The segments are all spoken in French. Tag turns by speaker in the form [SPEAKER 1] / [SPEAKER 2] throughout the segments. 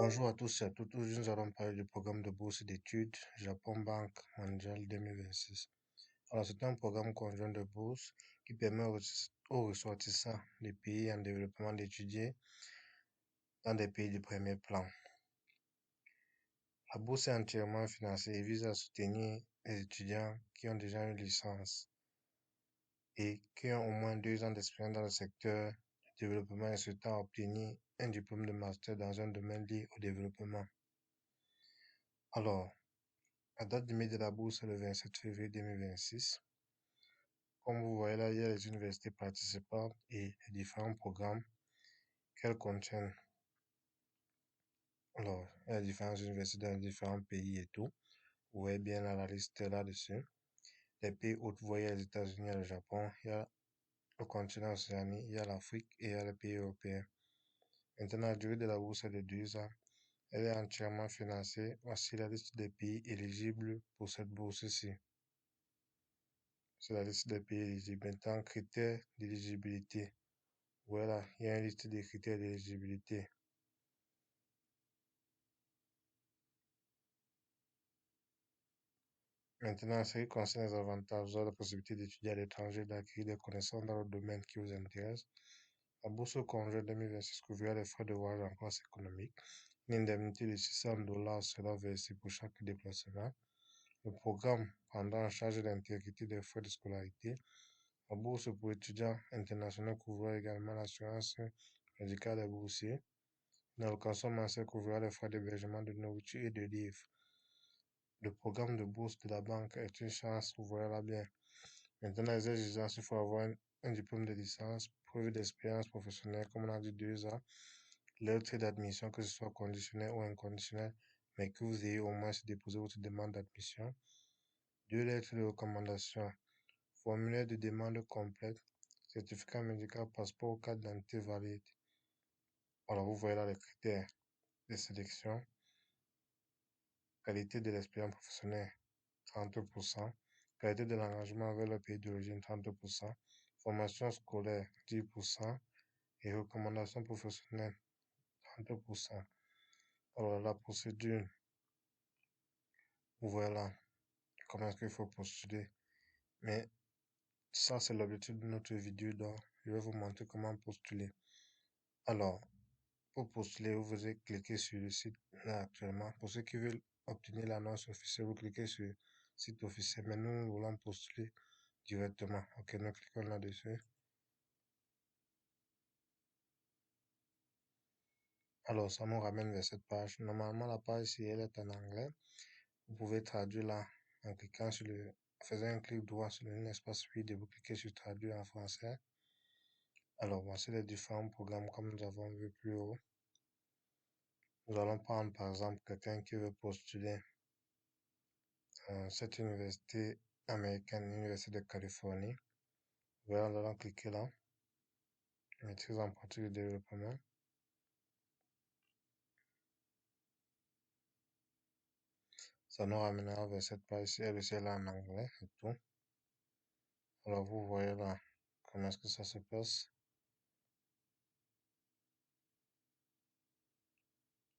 [SPEAKER 1] Bonjour à tous et à toutes. Aujourd'hui, nous allons parler du programme de bourse d'études Japon Banque mondiale 2026. Alors, c'est un programme conjoint de bourse qui permet aux ressortissants des pays en développement d'étudier dans des pays du premier plan. La bourse est entièrement financée et vise à soutenir les étudiants qui ont déjà une licence et qui ont au moins 2 ans d'expérience dans le secteur du développement et souhaitant obtenir un diplôme de master dans un domaine lié au développement. Alors, la date limite de la bourse est le 27 février 2026. Comme vous voyez là, il y a les universités participantes et les différents programmes qu'elles contiennent. Alors, il y a différentes universités dans différents pays et tout. Vous voyez bien là la liste là-dessus. Les pays où vous voyez les États-Unis, le Japon, il y a le continent océanique, il y a l'Afrique et il y a les pays européens. Maintenant, la durée de la bourse est de 2 ans. Elle est entièrement financée. Voici la liste des pays éligibles pour cette bourse-ci. C'est la liste des pays éligibles. Maintenant, critères d'éligibilité. Voilà, il y a une liste des critères d'éligibilité. Maintenant, en ce qui concerne les avantages, vous avez la possibilité d'étudier à l'étranger, d'acquérir des connaissances dans le domaine qui vous intéresse. La bourse au conjoint 2026 couvrira les frais de voyage en classe économique. Une indemnité de $600 sera versée pour chaque déplacement. Le programme prendra en charge l'intégrité des frais de scolarité. La bourse pour étudiants internationaux couvrira également l'assurance médicale des boursiers. L'allocation mensuelle couvrira les frais d'hébergement, de nourriture et de livres. Le programme de bourse de la banque est une chance, vous voyez là bien. Maintenant, les exigences, il faut avoir un diplôme de licence, preuve d'expérience professionnelle, comme on a dit 2 ans, lettre d'admission, que ce soit conditionnel ou inconditionnel, mais que vous ayez au moins déposé votre demande d'admission. 2 lettres de recommandation, formulaire de demande complète, certificat médical, passeport ou carte d'identité valide. Alors, vous voyez là les critères de sélection. Qualité de l'expérience professionnelle, 30%. Qualité de l'engagement avec le pays d'origine, 30%. Formation scolaire, 10%. Et recommandations professionnelles, 30%. Alors, la procédure, voilà comment est-ce qu'il faut postuler. Mais ça, c'est l'objectif de notre vidéo, donc je vais vous montrer comment postuler. Alors, pour postuler, vous allez cliquer sur le site là actuellement. Pour ceux qui veulent obtenir l'annonce officielle, vous cliquez sur le site officiel. Mais nous voulons postuler directement. Ok, nous cliquons là-dessus. Alors, ça nous ramène vers cette page. Normalement, la page, si elle est en anglais, vous pouvez traduire là en cliquant sur le, faisant un clic droit sur l'espace vide et vous cliquez sur traduire en français. Alors, voici les différents programmes comme nous avons vu plus haut. Nous allons prendre par exemple quelqu'un qui veut postuler cette université américaine, l'Université de Californie. Voilà, nous allons cliquer là. Maîtrise en pratique de développement. Ça nous ramènera vers cette page-ci. Elle aussi est là en anglais et tout. Alors, vous voyez là comment est-ce que ça se passe.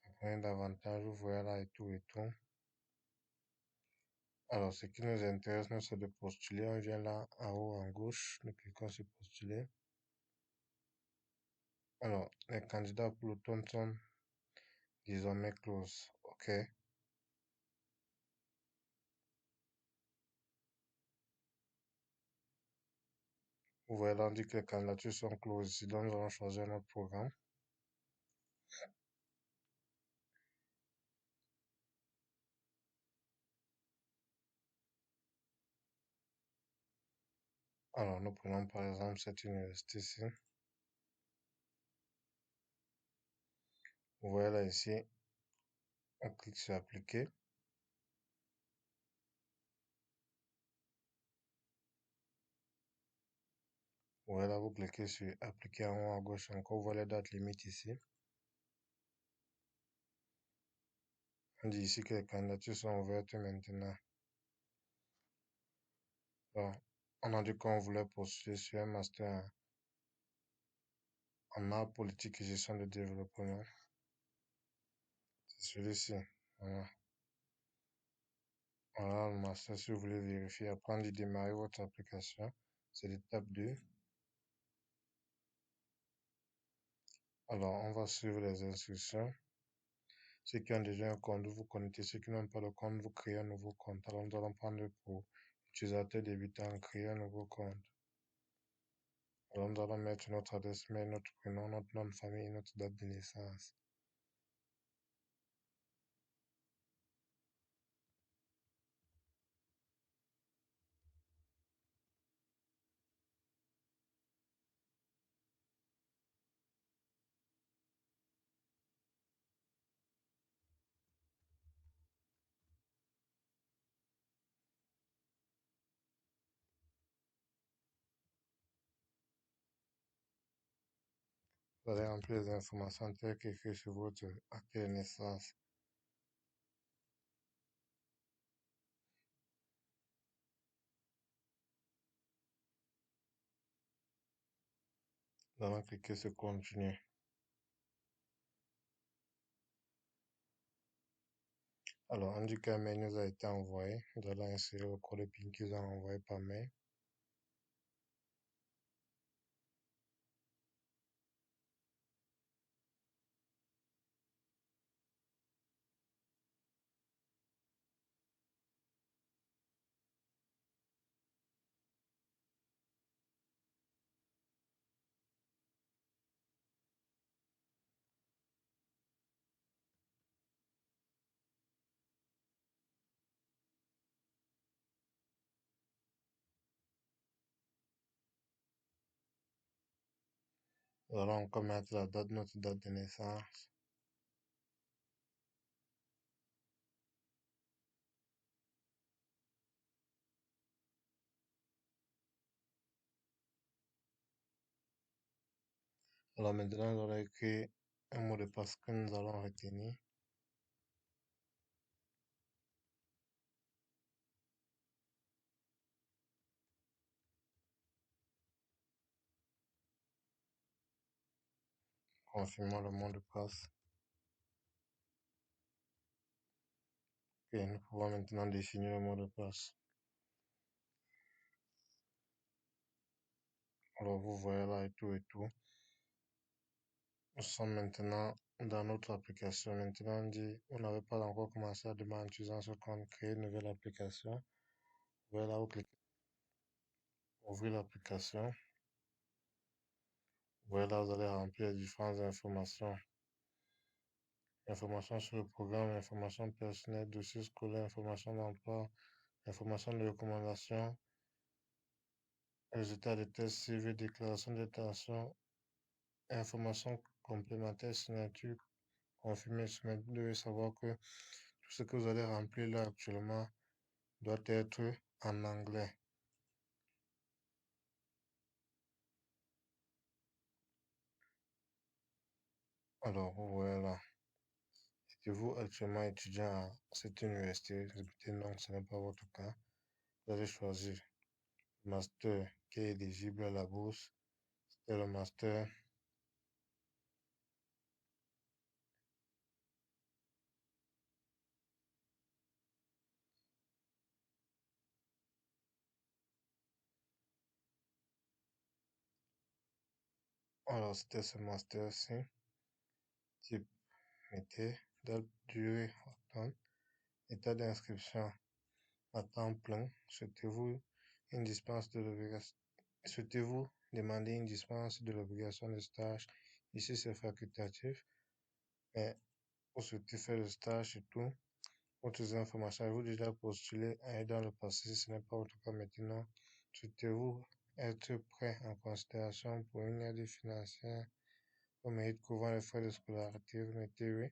[SPEAKER 1] Apprenez davantage, vous voyez là et tout et tout. Alors, ce qui nous intéresse, nous, c'est de postuler. On vient là en haut à gauche. Nous cliquons sur postuler. Alors, les candidats pour l'automne sont désormais close. OK. Vous voyez là, on dit que les candidatures sont closes ici. Donc, nous allons choisir notre programme. Alors, nous prenons par exemple cette université-ci. Vous voyez là ici, on clique sur appliquer. Vous voyez là, vous cliquez sur appliquer en haut à gauche encore. Vous voyez les dates limites ici. On dit ici que les candidatures sont ouvertes maintenant. Bon, on a dit qu'on voulait postuler sur un master en art politique et gestion de développement. C'est celui-ci. Voilà. Voilà le master si vous voulez vérifier. Après d'y démarrer votre application, c'est l'étape 2. Alors, on va suivre les instructions. Ceux qui ont déjà un compte, vous connectez. Ceux qui n'ont pas de compte, vous créez un nouveau compte. Alors, nous allons prendre pour utilisateur débutant, créer un nouveau compte. Alors, nous allons mettre notre adresse mail, notre prénom, notre nom de famille et notre date de naissance. Vous allez remplir les informations telles qu'écrites sur votre acte de naissance. Nous allons cliquer sur continuer. Alors, on dit qu'un mail nous a été envoyé. Nous allons insérer le code PIN qu'ils ont envoyé par mail. Nous allons encore mettre la date, notre date de naissance. Alors maintenant, nous allons écrire un mot de passe que nous allons retenir. Confirmons le mot de passe. Et nous pouvons maintenant définir le mot de passe. Alors vous voyez là et tout et tout. Nous sommes maintenant dans notre application. Maintenant, on dit, vous n'avez pas encore commencé à demander en utilisant ce compte, créer une nouvelle application. Vous voyez là, vous cliquez, ouvrir l'application. Vous voyez là, vous allez remplir les différentes informations. Informations sur le programme, informations personnelles, dossier scolaire, informations d'emploi, informations de recommandation, résultats des tests, CV, déclaration d'intention, informations complémentaires, signature, confirmée, soumettre. Vous devez savoir que tout ce que vous allez remplir là actuellement doit être en anglais. Alors, voilà. Êtes-vous actuellement étudiant à cette université? Répétez non, ce n'est pas votre cas. Vous allez choisir le master qui est éligible à la bourse. C'est le master. Alors, c'était ce master-ci. Type, mettez, date, durée, attente, état d'inscription à temps plein. Souhaitez-vous une dispense de l'obligation? Souhaitez-vous demander une dispense de l'obligation de stage? Ici, c'est facultatif, mais vous souhaitez faire le stage et tout. Autres informations, avez-vous déjà postulé à dans le passé? Si ce n'est pas votre cas maintenant. Souhaitez-vous être prêt en considération pour une aide financière au mérite couvrant les frais de scolarité? Vous mettez oui.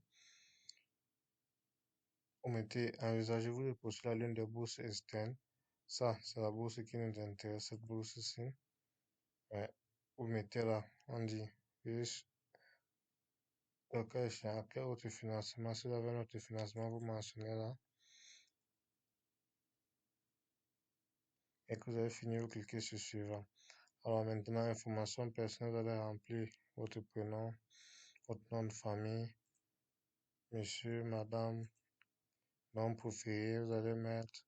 [SPEAKER 1] Vous mettez envisagez-vous de postuler à l'une des bourses externes? Ça, c'est la bourse qui nous intéresse, cette bourse-ci. Ouais. Vous mettez là, on dit, oui, le cas échéant, quel autre financement? Si vous avez un autre financement, vous mentionnez là. Et que vous avez fini, vous cliquez sur suivant. Alors maintenant, information personnelle, vous allez remplir votre prénom, votre nom de famille, monsieur, madame, nom préféré, vous allez mettre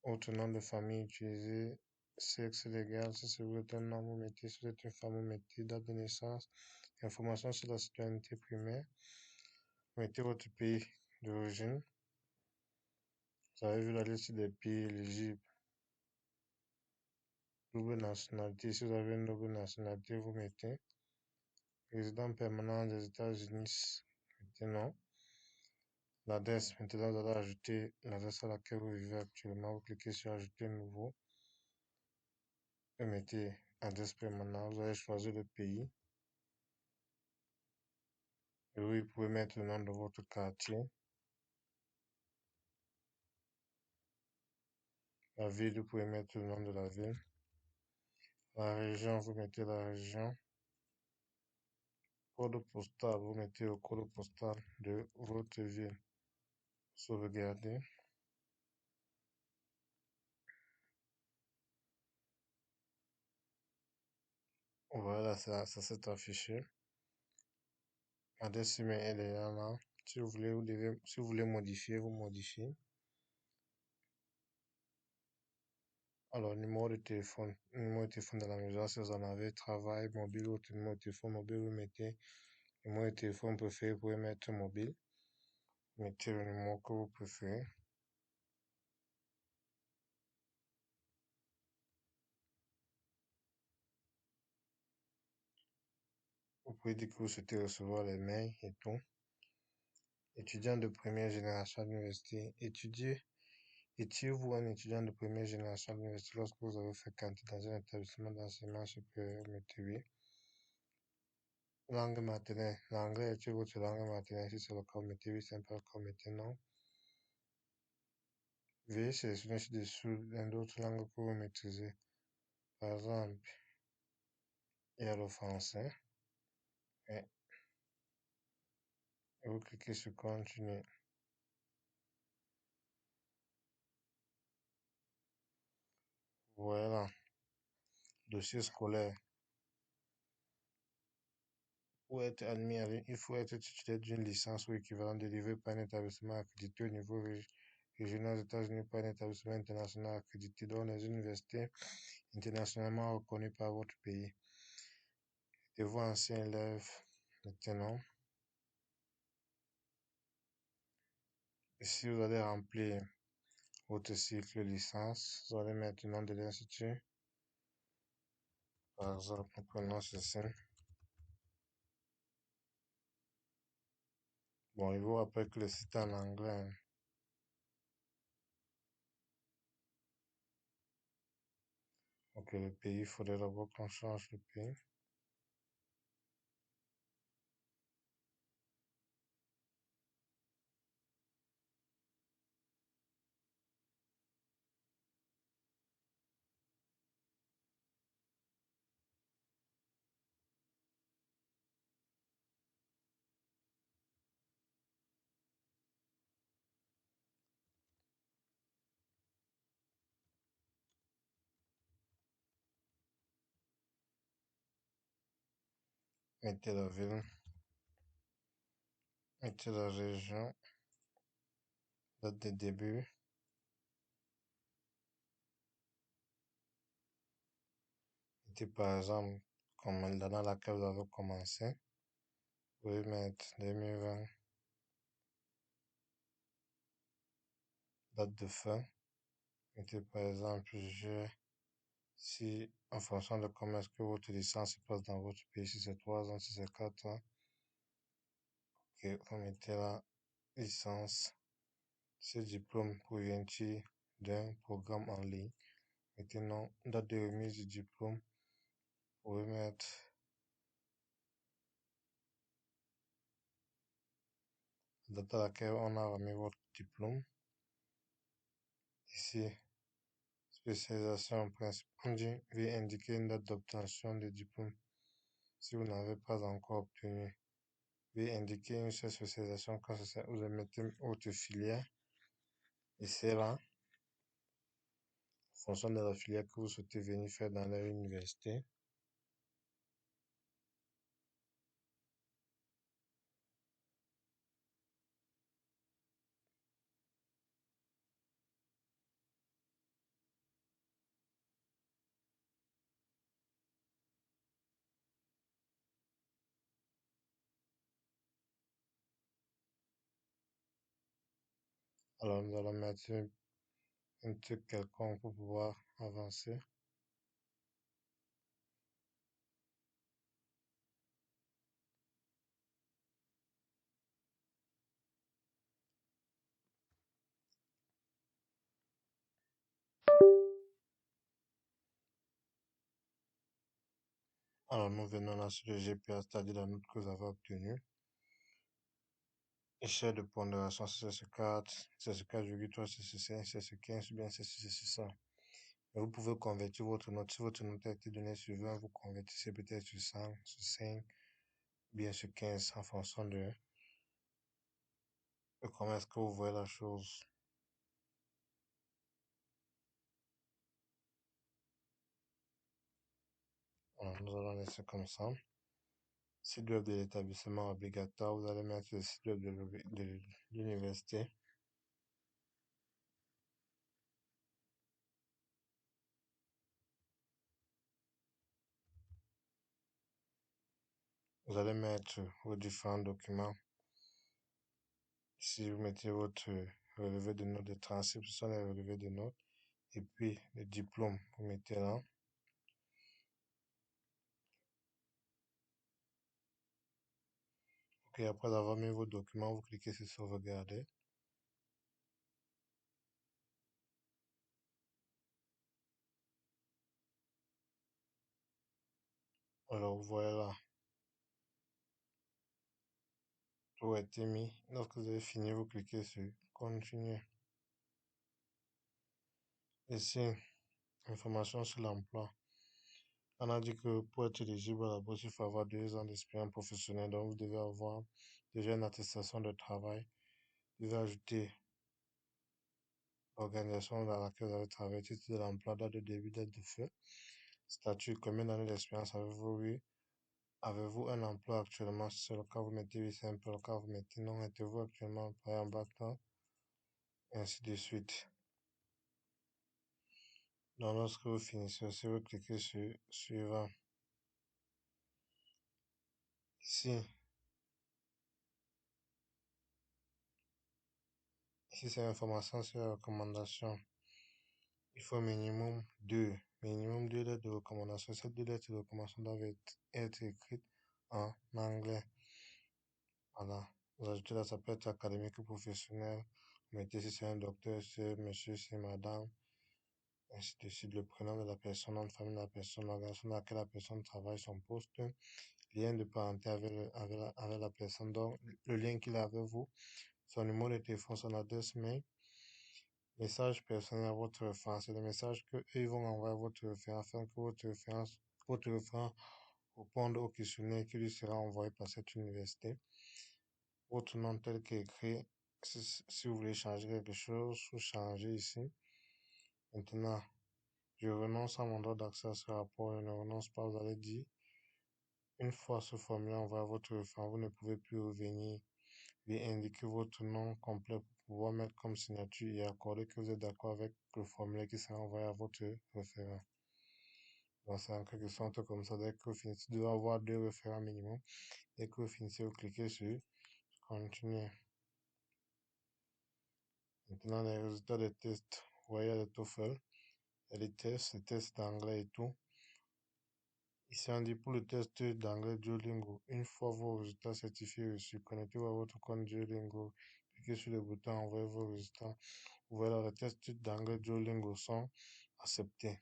[SPEAKER 1] autre nom de famille utilisé, sexe légal, si vous êtes un homme, vous mettez, si vous êtes une femme, vous mettez date de naissance, information sur la citoyenneté primaire, vous mettez votre pays d'origine, vous avez vu la liste des pays éligibles, double nationalité, si vous avez une double nationalité, vous mettez résident permanent des États-Unis, mettez non. L'adresse, maintenant vous allez ajouter l'adresse à laquelle vous vivez actuellement, vous cliquez sur ajouter nouveau, vous mettez adresse permanente, vous allez choisir le pays. Et oui, vous pouvez mettre le nom de votre quartier. La ville, vous pouvez mettre le nom de la ville. La région, vous mettez la région. Code postal, vous mettez le code postal de votre ville. Sauvegarder. Voilà, ça s'est affiché. Adresse email elle est là. Si vous voulez, si vous voulez modifier, vous modifiez. Alors, numéro de téléphone de la maison, si vous en avez, travail, mobile, ou numéro de téléphone mobile, vous mettez le numéro de téléphone préféré, vous pouvez mettre mobile. Mettez le numéro que vous préférez. Vous pouvez dire que vous souhaitez recevoir les mails et tout. Étudiant de première génération à l'université. Étiez-vous un étudiant de première génération à l'université lorsque vous avez fréquenté dans un établissement d'enseignement supérieur, mettez oui. Langue maternelle. L'anglais est votre langue maternelle. Si c'est le cas, mettez oui. C'est pas le cas, mettez non. Veuillez sélectionner ci-dessous l'une d'autres langues que vous maîtrisez. Par exemple, il y a le français. Et vous cliquez sur continuer. Voilà. Dossier scolaire. Pour être admis, il faut être titulaire d'une licence ou équivalent délivré par un établissement accrédité au niveau régional aux États-Unis, par un établissement international accrédité dans les universités internationalement reconnues par votre pays. Et vous, ancien élève, maintenant, ici vous allez remplir votre cycle de licence, vous allez mettre le nom de l'institut. Par exemple, nous prenons ceci. Bon, il vous rappelle que le site est en anglais. Ok, le pays, il faudrait d'abord qu'on change le pays. Mettez la ville, mettez la région, date de début. Mettez par exemple, comme l'année dans laquelle vous avez commencé. Vous pouvez mettre 2020, date de fin. Mettez par exemple, si en fonction de comment est-ce que votre licence se passe dans votre pays, si c'est 3 ans, si c'est 4 ans, ok, vous mettez la licence. Ce diplôme provient-il d'un programme en ligne? Mettez non, date de remise du diplôme. Vous pouvez mettre la date à laquelle on a remis votre diplôme. Ici, spécialisation en principe. On dit, veuillez indiquer une date d'obtention du diplôme si vous n'avez pas encore obtenu. Veuillez indiquer une seule spécialisation quand vous mettez votre filière. Et c'est là, en fonction de la filière que vous souhaitez venir faire dans l'université. Alors, nous allons mettre un truc quelconque pour pouvoir avancer. Alors, nous venons là sur le GPA, c'est-à-dire la note que vous avez obtenue. Échelle de pondération, CC4, CC4,3, CC5, CC15 ou bien CC600. Mais vous pouvez convertir votre note. Si votre note a été donnée sur 20, vous convertissez peut-être sur 100, sur 5, bien sur 15, en fonction de comment est-ce que vous voyez la chose. Alors, nous allons laisser comme ça. Site web de l'établissement obligatoire, vous allez mettre le site web de l'université. Vous allez mettre vos différents documents. Ici, vous mettez votre relevé de notes de transcript, ce sont les relevés de notes. Et puis, le diplôme, vous mettez là. Ok, après avoir mis vos documents, vous cliquez sur sauvegarder. Alors, vous voyez là, tout a été mis. Lorsque vous avez fini, vous cliquez sur continuer. Ici, information sur l'emploi. On a dit que pour être éligible à la bourse, il faut avoir 2 ans d'expérience professionnelle. Donc, vous devez avoir déjà une attestation de travail. Vous devez ajouter l'organisation dans laquelle vous avez travaillé, titre de l'emploi, date de début, date de fin, statut, combien d'années d'expérience avez-vous eu? Avez-vous un emploi actuellement? Si c'est le cas, vous mettez oui, c'est un peu le cas, vous mettez non. Êtes-vous actuellement employé en bachelor? Et ainsi de suite. Donc, lorsque vous finissez aussi, vous cliquez sur suivant. Ici, ici c'est l'information sur la recommandation. Il faut minimum deux lettres de recommandation. Ces 2 lettres de recommandation doivent être écrites en anglais. Voilà. Vous ajoutez là, ça peut être académique ou professionnel. Vous mettez si c'est un docteur, c'est monsieur, c'est madame, ainsi de suite. Le prénom de la personne, nom de famille de la personne, l'organisation dans laquelle la personne travaille, son poste, lien de parenté avec la personne, donc le lien qu'il a avec vous, son numéro de téléphone, son adresse mail, message personnel à votre référence. C'est le message que eux ils vont envoyer à votre référent afin que votre référent réponde au questionnaire qui lui sera envoyé par cette université. Votre nom tel qu'écrit, si vous voulez changer quelque chose, vous changez ici. Maintenant, je renonce à mon droit d'accès à ce rapport, je ne renonce pas, vous allez dire. Une fois ce formulaire envoyé à votre référent, vous ne pouvez plus revenir et indiquer votre nom complet pour pouvoir mettre comme signature et accorder que vous êtes d'accord avec le formulaire qui sera envoyé à votre référent. Donc, c'est en quelque sorte comme ça. Dès que vous finissez, vous devez avoir 2 référents minimum. Dès que vous finissez, vous cliquez sur continuer. Maintenant, les résultats des tests. Vous voyez le TOEFL, il y a les tests d'anglais et tout. Ici, on dit pour le test d'anglais Duolingo, une fois vos résultats certifiés reçus, connectez-vous à votre compte Duolingo, cliquez sur le bouton envoyer vos résultats. Vous voyez là, les tests d'anglais Duolingo sont acceptés.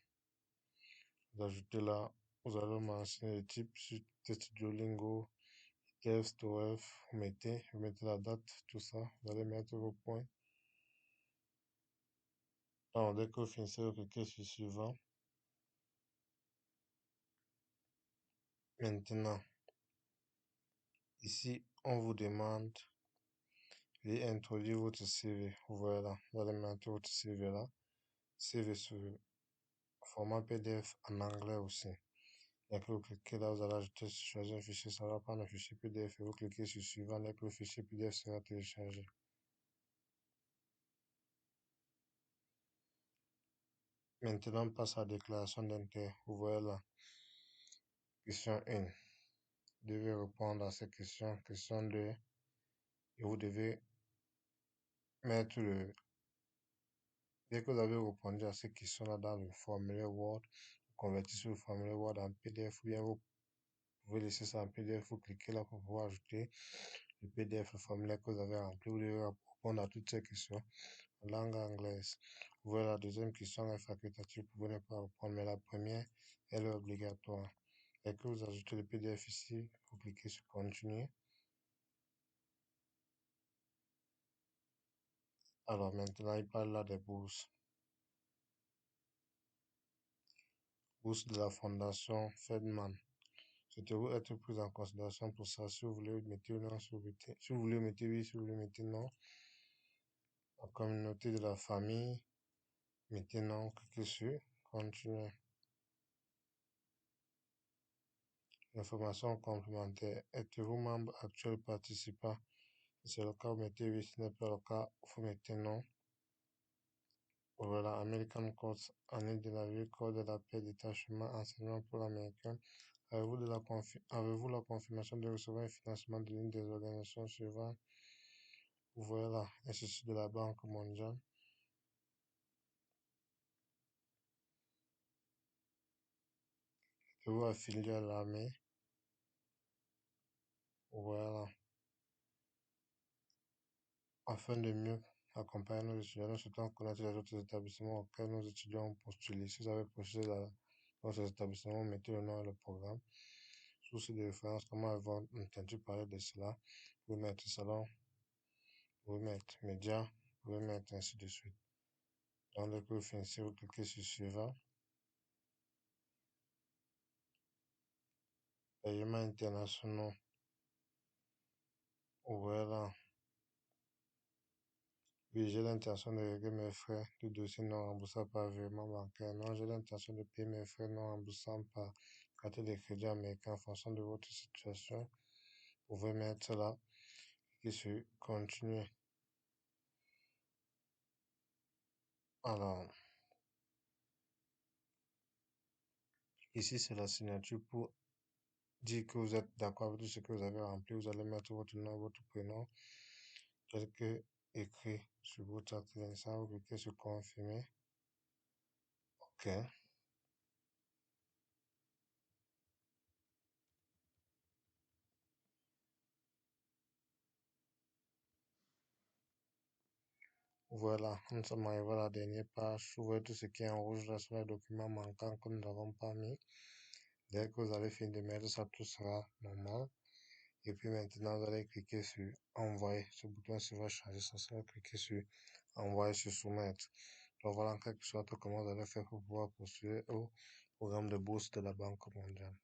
[SPEAKER 1] Vous ajoutez là, vous allez mentionner le type sur test Duolingo, test OF, vous mettez la date, tout ça, vous allez mettre vos points. Alors, dès que vous finissez, vous cliquez sur suivant. Maintenant, ici, on vous demande d'introduire votre CV. Voilà, vous allez mettre votre CV là. CV sur format PDF en anglais aussi. Dès que vous cliquez là, vous allez ajouter, choisir un fichier, ça va prendre un fichier PDF et vous cliquez sur suivant dès que le fichier PDF sera téléchargé. Maintenant, on passe à la déclaration d'intérêt. Vous voyez là, question 1. Vous devez répondre à ces questions. Question 2. Et vous devez mettre Dès que vous avez répondu à ces questions-là dans le formulaire Word, vous convertissez le formulaire Word en PDF ou bien vous pouvez laisser ça en PDF, vous cliquez là pour pouvoir ajouter le PDF, le formulaire que vous avez rempli. Vous devez répondre à toutes ces questions en langue anglaise. Voilà, la deuxième question est facultative, vous pouvez ne pas répondre, mais la première, elle est obligatoire. Dès que vous ajoutez le PDF ici, vous cliquez sur Continuer. Alors maintenant, il parle là des bourses. Bourse de la Fondation Fedman. Souhaitez-vous être pris en considération pour ça? Si vous voulez, mettez non, si vous voulez, mettez oui, si vous voulez, mettez non. La communauté de la famille, mettez non, cliquez sur Continuer. Information complémentaire. Êtes-vous membre actuel participant? Si c'est le cas, vous mettez oui. Si ce n'est pas le cas, vous mettez non. Voilà, American Courts, année de la vie, code de la paix, détachement, enseignement pour l'américain. Avez-vous la confirmation de recevoir un financement de l'une des organisations suivantes? Voilà, Institut de la Banque mondiale. Êtes-vous affilié à l'armée? Voilà. Afin de mieux accompagner nos étudiants, nous souhaitons connaître les autres établissements auxquels nos étudiants ont postulé. Si vous avez postulé dans ces établissements, mettez le nom et le programme. Source de référence, comment avez-vous entendu parler de cela? Vous pouvez mettre salon, vous pouvez mettre médias, vous pouvez mettre ainsi de suite. Dans le cours finissez, vous cliquez sur suivant. Paiements internationaux. Voilà. Oui, j'ai l'intention de régler mes frais de dossier non remboursables par virement bancaire. Non, j'ai l'intention de payer mes frais non remboursables par carte de crédit américain en fonction de votre situation. Vous pouvez mettre là, cliquez sur continuer. Alors, ici, c'est la signature pour dire que vous êtes d'accord avec tout ce que vous avez rempli. Vous allez mettre votre nom, votre prénom, tel que écrit sur votre acte de naissance. Vous cliquez sur confirmer. OK. Voilà, nous sommes arrivés à la dernière page. Ouvrez tout ce qui est en rouge là sur les documents manquants que nous n'avons pas mis. Dès que vous allez finir de mettre ça, tout sera normal. Et puis maintenant, vous allez cliquer sur envoyer. Ce bouton va changer ça. Vous allez cliquer sur envoyer sur soumettre. Donc voilà en quelque sorte comment vous allez faire pour pouvoir poursuivre au programme de bourse de la Banque mondiale.